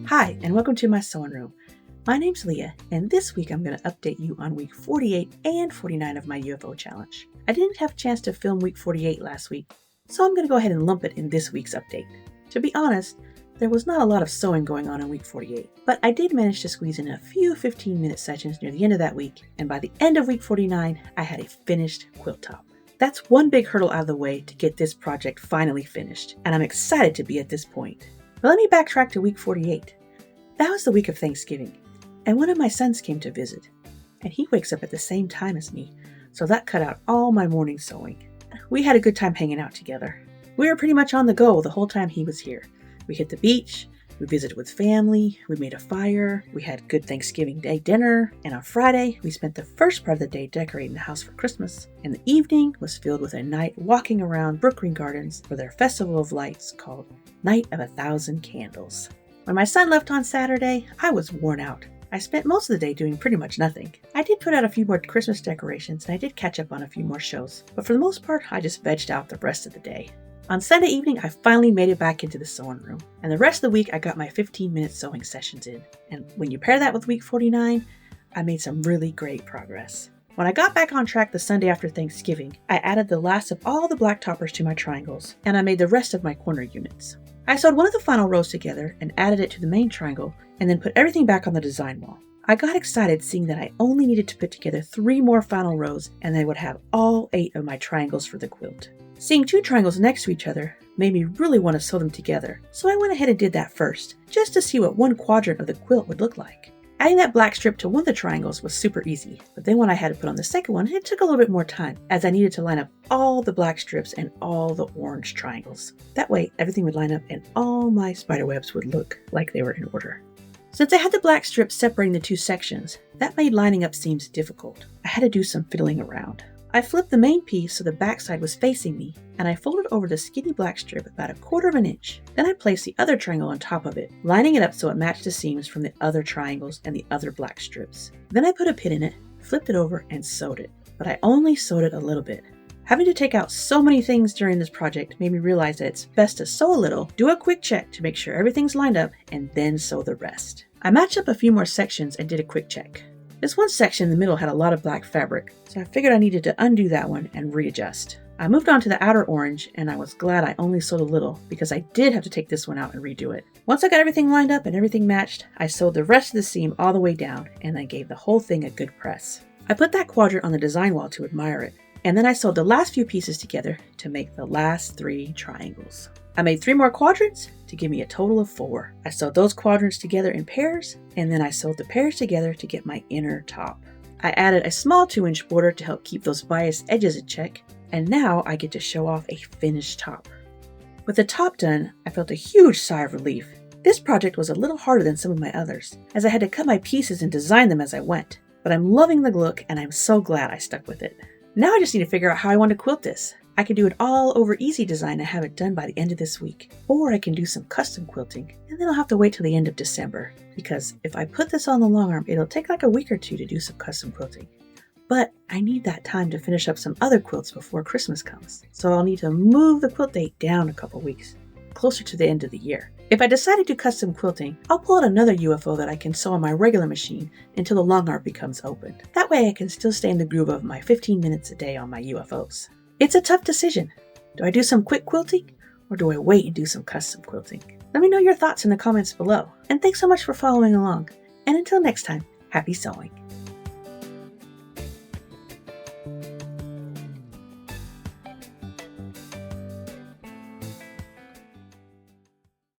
Hi, and welcome to my sewing room. My name's Leah, and this week I'm going to update you on week 48 and 49 of my UFO challenge. I didn't have a chance to film week 48 last week, so I'm going to go ahead and lump it in this week's update. To be honest, there was not a lot of sewing going on in week 48, but I did manage to squeeze in a few 15-minute sessions near the end of that week, and by the end of week 49, I had a finished quilt top. That's one big hurdle out of the way to get this project finally finished, and I'm excited to be at this point. But let me backtrack to week 48. That was the week of Thanksgiving, and one of my sons came to visit, and he wakes up at the same time as me, so that cut out all my morning sewing. We had a good time hanging out together. We were pretty much on the go the whole time he was here. We hit the beach, we visited with family, we made a fire, we had good Thanksgiving Day dinner, and on Friday, we spent the first part of the day decorating the house for Christmas, and the evening was filled with a night walking around Brookgreen Gardens for their festival of lights called Night of 1,000 Candles. When my son left on Saturday, I was worn out. I spent most of the day doing pretty much nothing. I did put out a few more Christmas decorations and I did catch up on a few more shows, but for the most part, I just vegged out the rest of the day. On Sunday evening, I finally made it back into the sewing room, and the rest of the week I got my 15-minute sewing sessions in. And when you pair that with week 49, I made some really great progress. When I got back on track the Sunday after Thanksgiving, I added the last of all the black toppers to my triangles, and I made the rest of my corner units. I sewed one of the final rows together and added it to the main triangle, and then put everything back on the design wall. I got excited seeing that I only needed to put together 3 more final rows and I would have all 8 of my triangles for the quilt. Seeing 2 triangles next to each other made me really want to sew them together, so I went ahead and did that first, just to see what one quadrant of the quilt would look like. Adding that black strip to one of the triangles was super easy, but then when I had to put on the second one, it took a little bit more time, as I needed to line up all the black strips and all the orange triangles. That way, everything would line up and all my spiderwebs would look like they were in order. Since I had the black strips separating the 2 sections, that made lining up seams difficult. I had to do some fiddling around. I flipped the main piece so the backside was facing me, and I folded over the skinny black strip about 1/4 inch. Then I placed the other triangle on top of it, lining it up so it matched the seams from the other triangles and the other black strips. Then I put a pin in it, flipped it over, and sewed it. But I only sewed it a little bit. Having to take out so many things during this project made me realize that it's best to sew a little, do a quick check to make sure everything's lined up, and then sew the rest. I matched up a few more sections and did a quick check. This one section in the middle had a lot of black fabric, so I figured I needed to undo that one and readjust. I moved on to the outer orange, and I was glad I only sewed a little because I did have to take this one out and redo it. Once I got everything lined up and everything matched, I sewed the rest of the seam all the way down, and I gave the whole thing a good press. I put that quadrant on the design wall to admire it, and then I sewed the last few pieces together to make the last 3 triangles. I made 3 more quadrants to give me a total of 4. I sewed those quadrants together in pairs, and then I sewed the pairs together to get my inner top. I added a small 2-inch border to help keep those biased edges in check, and now I get to show off a finished top. With the top done, I felt a huge sigh of relief. This project was a little harder than some of my others, as I had to cut my pieces and design them as I went, but I'm loving the look and I'm so glad I stuck with it. Now I just need to figure out how I want to quilt this. I can do it all over Easy Design and have it done by the end of this week. Or I can do some custom quilting, and then I'll have to wait till the end of December, because if I put this on the long arm, it'll take like a week or 2 to do some custom quilting. But I need that time to finish up some other quilts before Christmas comes, so I'll need to move the quilt date down a couple weeks, closer to the end of the year. If I decide to do custom quilting, I'll pull out another UFO that I can sew on my regular machine until the long arm becomes opened. That way I can still stay in the groove of my 15 minutes a day on my UFOs. It's a tough decision. Do I do some quick quilting, or do I wait and do some custom quilting? Let me know your thoughts in the comments below. And thanks so much for following along. And until next time, happy sewing.